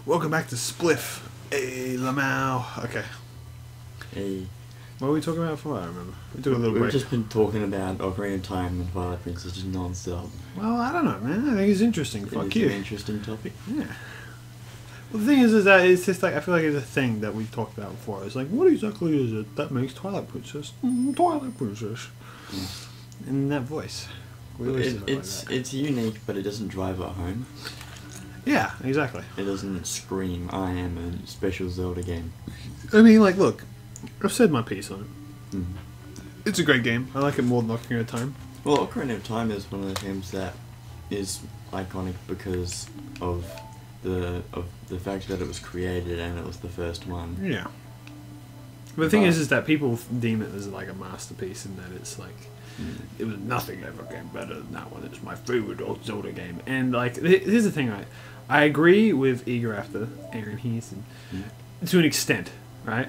Welcome back to Spliff. Hey, Lamau. Okay. Hey. What were we talking about before? I don't remember. We took a little break. We've just been talking about Ocarina of Time and Twilight Princess just non-stop. Well, I don't know, man. I think it's interesting. Fuck you. It's an interesting topic. Yeah. Well, the thing is that it's just like, I feel like it's a thing that we talked about before. It's like, what exactly is it that makes Twilight Princess Twilight Princess? In that voice. It's unique, but it doesn't drive it home. Yeah, exactly. It doesn't scream, I am a special Zelda game. I mean, like, look, I've said my piece on it. Mm. It's a great game. I like it more than Ocarina of Time. Well, Ocarina of Time is one of the games that is iconic because of the fact that it was created and it was the first one. Yeah. But the thing is that people deem it as like a masterpiece and that it's like, it was nothing ever came better than that one. It's my favorite old Zelda game. And like, here's the thing, right? I agree with Egoraptor, Aaron Heason, to an extent, right?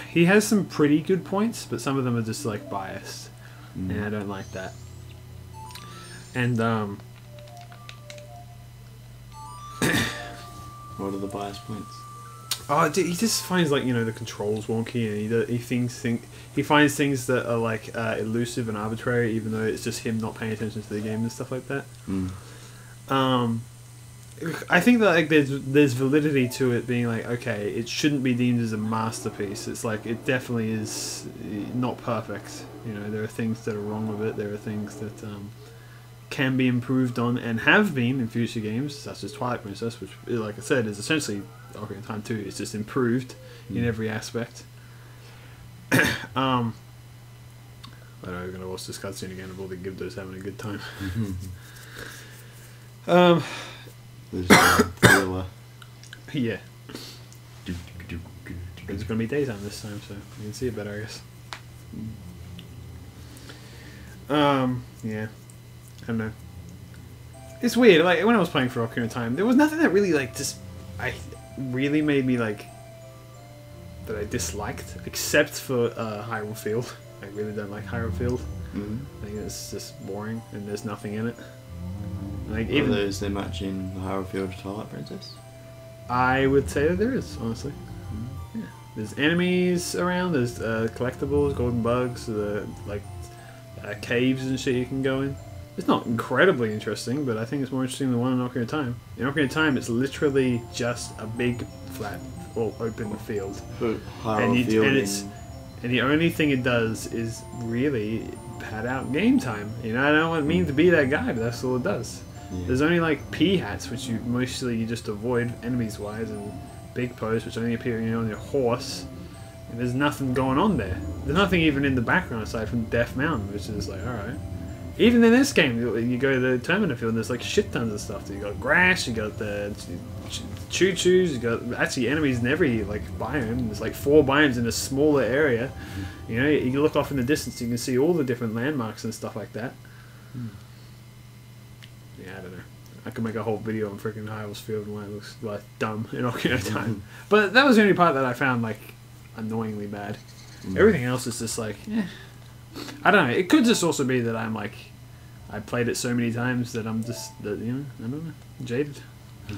He has some pretty good points, but some of them are just like biased, and I don't like that. And what are the bias points? Oh, he just finds like, you know, the controls wonky, and he finds things that are like elusive and arbitrary, even though it's just him not paying attention to the game and stuff like that. I think that like there's validity to it being like, okay, it shouldn't be deemed as a masterpiece. It's like, it definitely is not perfect. You know, there are things that are wrong with it. There are things that can be improved on and have been in future games, such as Twilight Princess, which, like I said, is essentially Ocarina of Time 2. It's just improved in every aspect. But I'm going to watch this cutscene again of all the gibdos having a good time. There's thriller. Yeah. It's going to be daytime this time, so you can see it better, I guess. Yeah. I don't know. It's weird. Like, when I was playing for Ocarina of Time, there was nothing that really, like, really made me, like, that I disliked, except for Hyrule Field. I really don't like Hyrule Field. I think it's just boring, and there's nothing in it. Like, is there much in the Hyrule Field of Twilight Princess? I would say that there is, honestly. Yeah. There's enemies around, there's collectibles, golden bugs, caves and shit you can go in. It's not incredibly interesting, but I think it's more interesting than the one in Ocarina of Time. In Ocarina of Time, it's literally just a big, flat, or open field. And the only thing it does is really pad out game time. You know, I don't mean to be that guy, but that's all it does. Yeah. There's only like pea hats, which you just avoid enemies-wise, and big posts, which only appear on your horse. And there's nothing going on there. There's nothing even in the background aside from Death Mountain, which is like, alright. Even in this game, you go to the Termina Field and there's like shit tons of stuff. You got grass, you got the choo-choos, you got actually enemies in every like biome. There's like 4 biomes in a smaller area. You know, you look off in the distance, you can see all the different landmarks and stuff like that. Yeah, I don't know. I could make a whole video on freaking Hyrule's Field and why it looks like dumb in Ocarina of Time. But that was the only part that I found like annoyingly bad. Everything else is just like, I don't know. It could just also be that I'm like, I played it so many times that I'm just, I don't know, jaded. You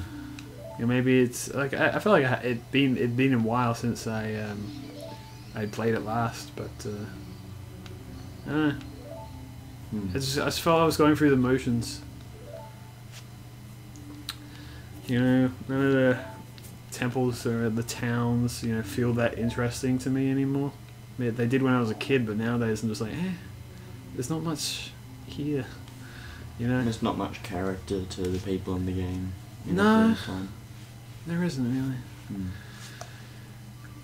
know, maybe it's like I feel like it'd been a while since I played it last, but I don't know. I just felt I was going through the motions. You know, none of the temples or the towns, you know, feel that interesting to me anymore. They did when I was a kid, but nowadays I'm just like, there's not much here, you know. There's not much character to the people in the game. No, there isn't really.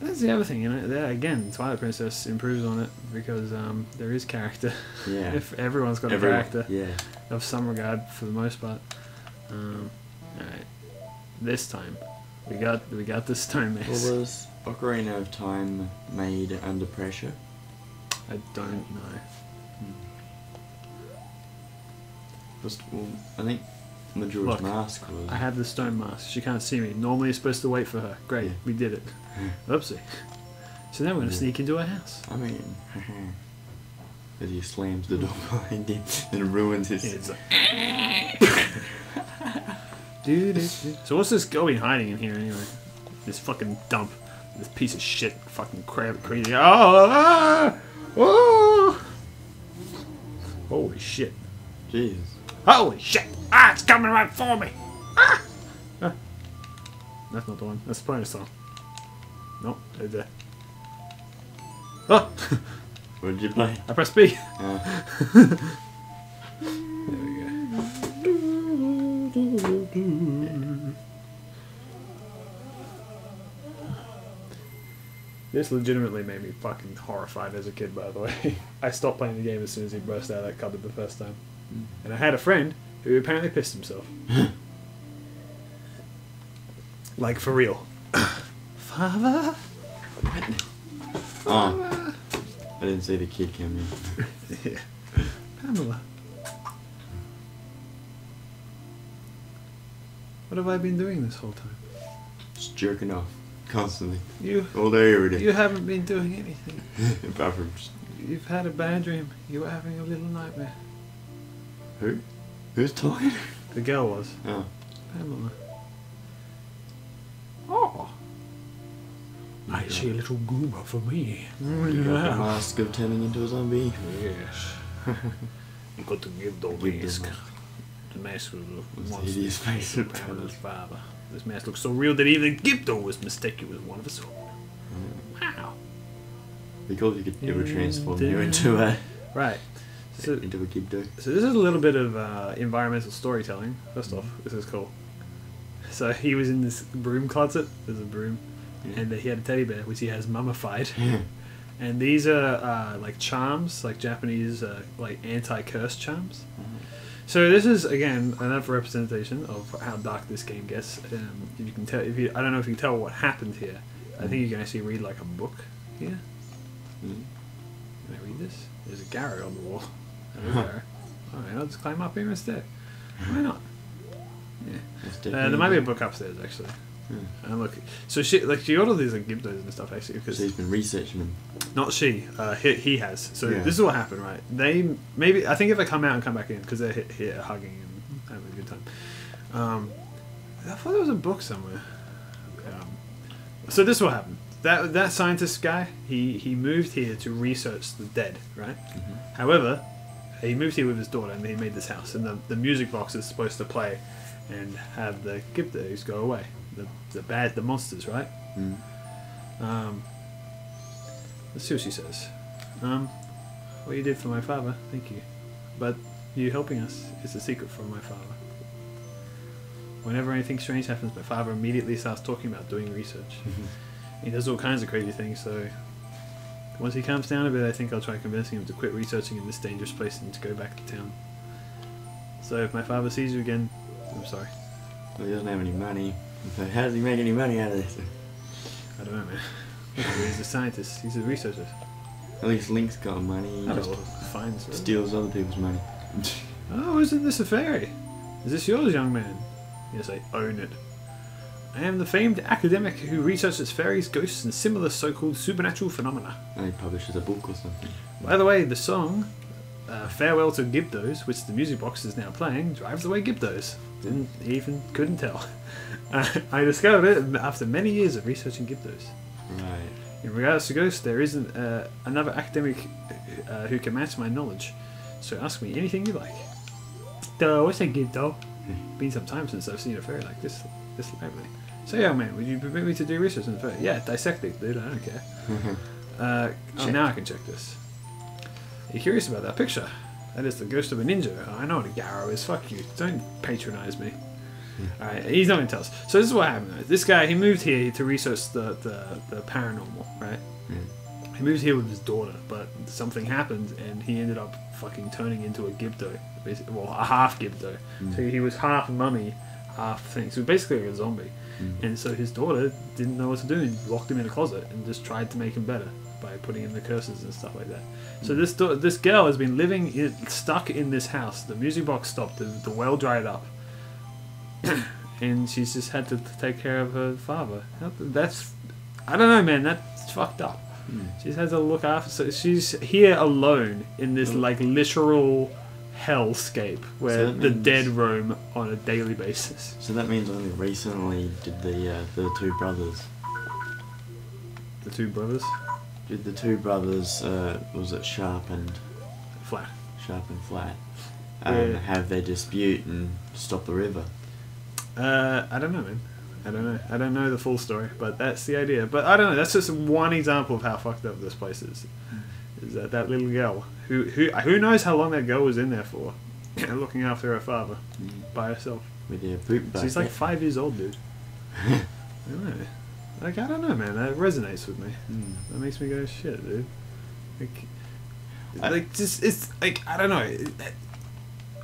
That's the other thing, you know. Again, Twilight Princess improves on it because there is character. Yeah. If everyone's got a character, of some regard for the most part. Alright, this time we got this time, mess. Well, was Ocarina of Time made under pressure? I don't know. Well, I think Majora's Mask was... I have the stone mask. She can't see me. Normally you're supposed to wait for her. Great, we did it. Oopsie. So now we're going to sneak into her house. I mean, as he slams the door behind him and ruins his... Did So what's this going hiding in here anyway? This fucking dump. This piece of shit. Fucking crap. Crazy. Oh! Holy shit. Jesus. Holy shit! Ah, it's coming right for me! Ah! That's not the one. That's the bonus song. Nope, it's there. Oh! What did you play? I pressed B. There we go. This legitimately made me fucking horrified as a kid, by the way. I stopped playing the game as soon as he burst out of that cupboard the first time. And I had a friend who apparently pissed himself. Like, for real. Father? Oh. I didn't see the kid come in. Yeah. Pamela. What have I been doing this whole time? Just jerking off. Constantly. You. All day, every day. You haven't been doing anything. Apart from just... You've had a bad dream. You were having a little nightmare. Who? Who's talking? The girl was. Oh. Pamela. Oh. I see a little goober for me. You got the mask of turning into a zombie. Yes. You got the gibdo mask. The mask was the hideous face of Pamela's father. This mask looks so real that even Gibdo was mistaken with one of his own. Wow. Be cool if you could ever transform you into a... Right. So, into a gibdo. So this is a little bit of environmental storytelling. First off, this is cool. So he was in this broom closet. There's a broom. And he had a teddy bear, which he has mummified. And these are like charms, like Japanese like anti-curse charms. So this is again another representation of how dark this game gets. If you can tell, I don't know if you can tell what happened here. I think you can actually read like a book here. Can I read this? There's a Garrow on the wall. Alright, I'll just climb up here instead. Why not? Yeah. There might be a book upstairs actually. And look, so she got all these like gibdos and stuff actually because she's been researching them. Not she, he has. So this is what happened, right? They I think if they come out and come back in because they're here hugging and having a good time. I thought there was a book somewhere. So this is what happened. That scientist guy, he moved here to research the dead, right? However, he moved here with his daughter and he made this house, and the music box is supposed to play and have the gibdos go away. The monsters, right? Let's see what she says. What you did for my father, thank you. But you helping us is a secret from my father. Whenever anything strange happens, my father immediately starts talking about doing research. He does all kinds of crazy things, so once he calms down a bit, I think I'll try convincing him to quit researching in this dangerous place and to go back to town. So if my father sees you again, I'm sorry. Well, he doesn't have any money. So how does he make any money out of this? I don't know, man. He's a scientist. He's a researcher. At least Link's got money. He just steals other people's money. Oh, isn't this a fairy? Is this yours, young man? Yes, I own it. I am the famed academic who researches fairies, ghosts, and similar so-called supernatural phenomena. And he publishes a book or something. By the way, the song Farewell to Gibdos, which the music box is now playing, drives away Gibdos. Couldn't tell. I discovered it after many years of researching Gibdos. Right. In regards to ghosts, there isn't another academic who can match my knowledge. So ask me anything you like. What's a Gibdo? Been some time since I've seen a fairy like this lively. So young man, would you permit me to do research on the fairy? Yeah, dissect it, dude. I don't care. Now I can check this. Are you curious about that picture? That is the ghost of a ninja. I know what a Garrow is. Fuck you. Don't patronize me. Alright, he's not going to tell us. So this is what happened. This guy, he moved here to research the paranormal, right? He moved here with his daughter, but something happened and he ended up fucking turning into a gibdo. Well, a half gibdo. So he was half mummy, half thing. So basically like a zombie. And so his daughter didn't know what to do and locked him in a closet and just tried to make him better by putting in the curses and stuff like that. So this girl has been stuck in this house. The music box stopped. The well dried up. And she's just had to take care of her father. That's, I don't know, man. That's fucked up. She's had to look after. So she's here alone in this like literal hellscape where the dead roam on a daily basis. So that means only recently did the two brothers. The two brothers? Did the two brothers, was it Sharp and Flat? Sharp and Flat, have their dispute and stop the river? I don't know, man. I don't know the full story, but that's the idea. But I don't know. That's just one example of how fucked up this place is. Is that little girl who knows how long that girl was in there for, looking after her father by herself. With her poop bucket. She's like 5 years old, dude. I don't know. Like, I don't know, man. That resonates with me. That makes me go, shit, dude. It's like, I don't know.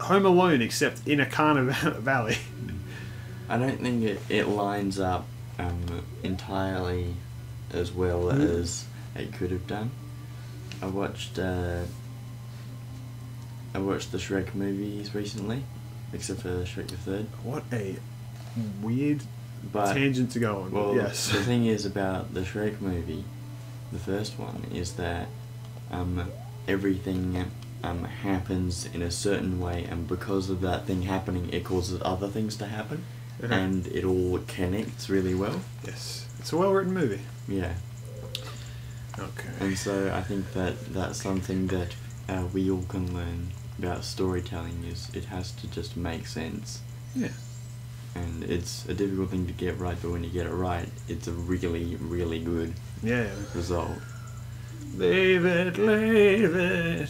Home Alone, except in Ikana Valley. I don't think it lines up entirely as well as it could have done. I watched the Shrek movies recently, except for Shrek the Third. What a weird tangent to go on. Well, yes. The thing is about the Shrek movie, the first one, is that everything happens in a certain way, and because of that thing happening, it causes other things to happen, and it all connects really well. Yes, it's a well-written movie. Yeah. Okay. And so I think that's something that we all can learn about storytelling, is it has to just make sense. Yeah. And it's a difficult thing to get right, but when you get it right, it's a really, really good result. Leave it, leave it.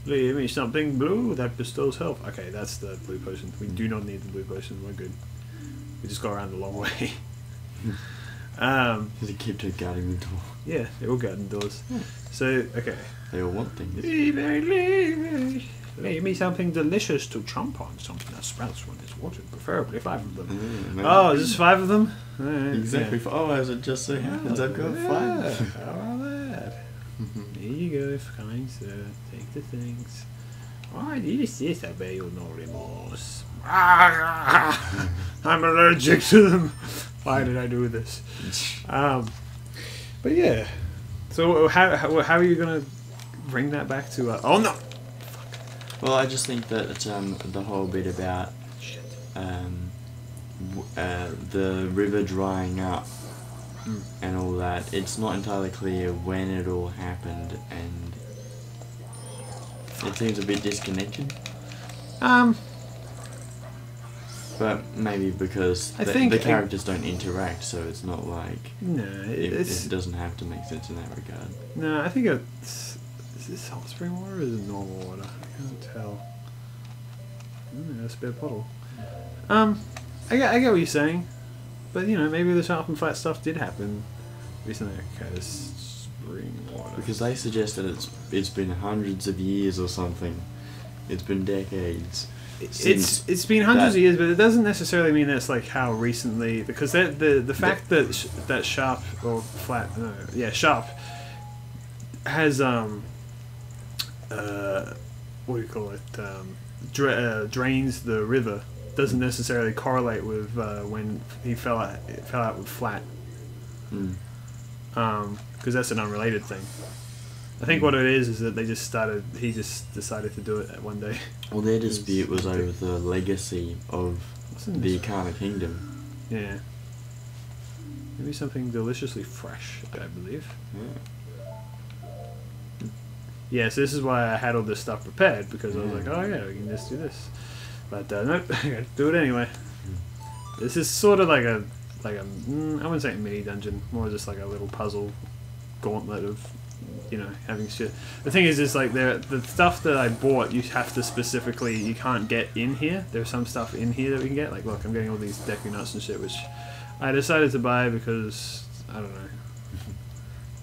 Leave me something blue that bestows health. Okay, that's the blue potion. We do not need the blue potion. We're good. We just go around the long way. They keep guarding the door. Yeah, they're all guarding doors. So, okay. They all want things. Leave it, leave it. Leave me something delicious to chomp on. Something that sprouts when it's watered. Preferably 5 of them. Oh, is this 5 of them? Right, exactly. Yeah. Oh, as it just so happens, I've got 5. How about that? Here you go, kind sir. Take the things. Why do you this? Obey your no remorse. I'm allergic to them. Why did I do this? But yeah. So how are you gonna bring that back to? Oh no. Well, I just think that the whole bit about the river drying up and all that, it's not entirely clear when it all happened, and it seems a bit disconnected. But maybe because the characters don't interact, so it's not like... No, it doesn't have to make sense in that regard. No, I think is this hot spring water or is it normal water? I can't tell. A spare bottle. I get what you're saying, but you know, maybe the sharp and flat stuff did happen recently. Okay, this spring water. Because they suggest that it's been hundreds of years or something. It's been decades. It's been hundreds of years, but it doesn't necessarily mean that's like how recently, because the fact that sharp or flat, sharp has what do you call it? Drains the river doesn't necessarily correlate with when he fell out with flat, because that's an unrelated thing. I think what it is that he just decided to do it one day. Well, their dispute was over the legacy of the Ikana Kingdom. Yeah. Maybe something deliciously fresh, I believe. Yeah, so this is why I had all this stuff prepared, because I was like, oh yeah, we can just do this. But nope, I gotta do it anyway. This is sort of like a I wouldn't say a mini dungeon, more just like a little puzzle gauntlet of, you know, having shit. The thing is like the stuff that I bought, you have to specifically, you can't get in here. There's some stuff in here that we can get. Like, look, I'm getting all these Deku nuts and shit, which I decided to buy because, I don't know.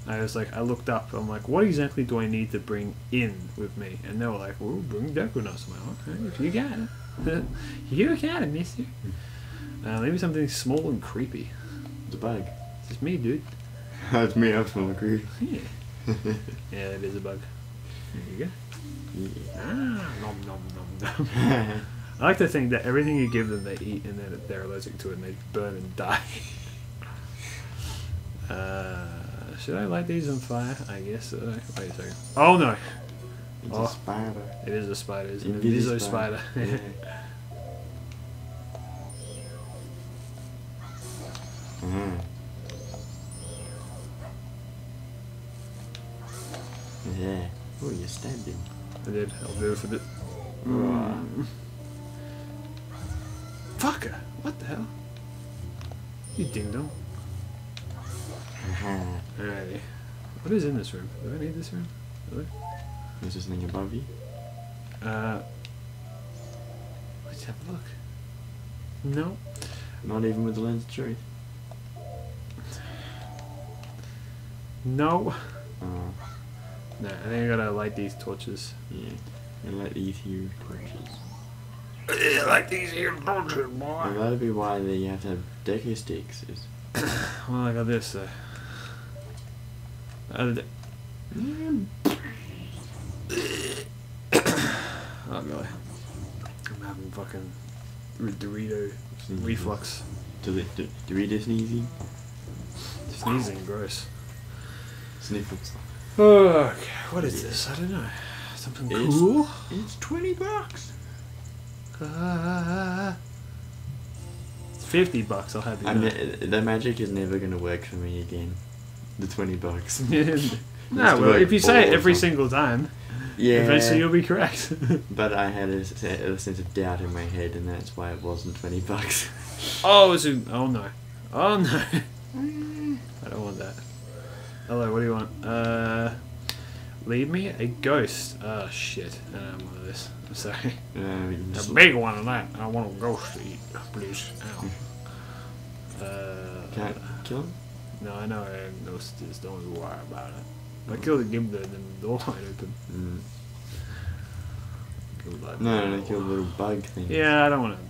I was like, I looked up, I'm like, what exactly do I need to bring in with me? And they were like, well, bring Deku nuts. I'm like, okay, if you got it. You got it, mister. Maybe something small and creepy. It's a bug. It's just me, dude. It's me, I'm small and creepy. Yeah. Yeah, it is a bug. There you go. Yeah. Nom nom nom nom. I like to think that everything you give them, they eat, and then they're allergic to it, and they burn and die. Should I light these on fire? I guess so. Wait a second. Oh no! It's a spider. It is a spider, isn't it? It is a spider. Yeah. Yeah. Oh, you stabbed him. I did. I'll do it for the... Fucker! What the hell? You ding dong. Alrighty. What is in this room? Do I need this room? Really? Is there something above you? Let's have a look. No. Not even with the lens of truth. No. Oh. No, I think I gotta light these torches. Yeah. And light these here torches. Yeah, like these here torches, boy. Well, that'd be why you have to have deco sticks. Well, I got this. Oh god. I'm having fucking Dorito reflux. Dorito sneezing? Sneezing, gross. Sniffles. Okay, what is this? I don't know. Something cool? It's $20. It's $50, I'll have you know. That magic is never going to work for me again. The $20. No, well, if you say it every single time, yeah, eventually you'll be correct. But I had a sense of doubt in my head, and that's why it wasn't $20. Oh, oh no. Oh no. I don't want that. Hello, what do you want? Leave me a ghost. Oh shit. I don't want one of this. I'm sorry. A big one of that. I want a ghost to eat, please. Ow. Can't kill him? No, I know where a ghost is. Don't worry about it. I killed a gibdo and then the door might open. No, I killed a little bug thing. Yeah, I don't want to.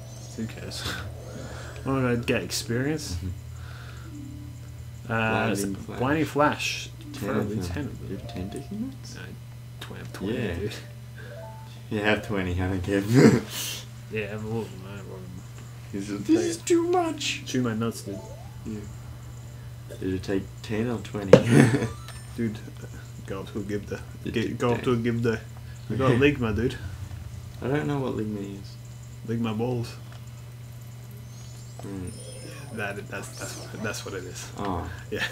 Who cares? I'm not going to get experience. Blinding flash. 10 of them. You have 10 Digimons? No, 20, yeah. Dude. You have 20, I don't care. Yeah, I have all of them. This is too much. Chew my nuts, dude. Yeah. Did it take 10 or 20? Dude, go up to a gibdo. Go up to a gibdo. I got a ligma, dude. I don't know what ligma is. Ligma balls. Mm. Yeah, that's what it is. Oh. Yeah.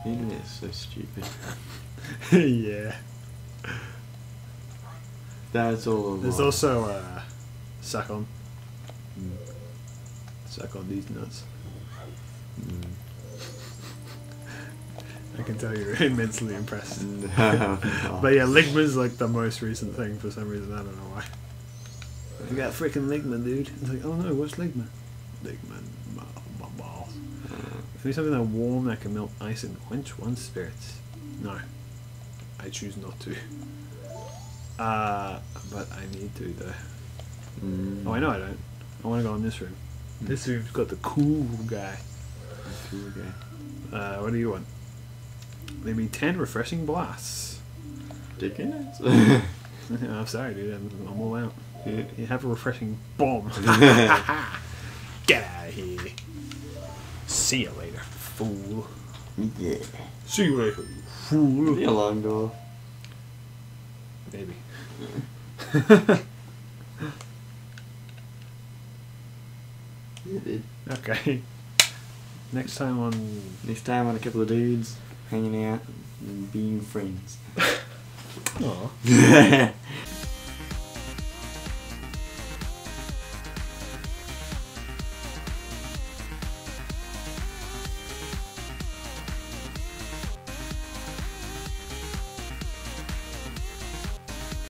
The internet is so stupid. Yeah. That's all. There's also suck on. Suck on these nuts. I can tell you're immensely impressed. No. But yeah, ligma's like the most recent thing for some reason. I don't know why. You got freaking ligma, dude. It's like, oh no, what's ligma? Ligma, my balls. Give me something that warm that can melt ice and quench one's spirits. No, I choose not to. But I need to though. Oh, I know I don't. I want to go in this room. This room's got the cool guy. The cool guy. What do you want? Maybe 10 refreshing blasts. Dick in it? I'm sorry, dude. I'm all out. You have a refreshing bomb. Get out of here. See you later, fool. Yeah. See you later, fool. The alarm door. Maybe. You did. Okay. Next time on a couple of dudes hanging out and being friends. Aww.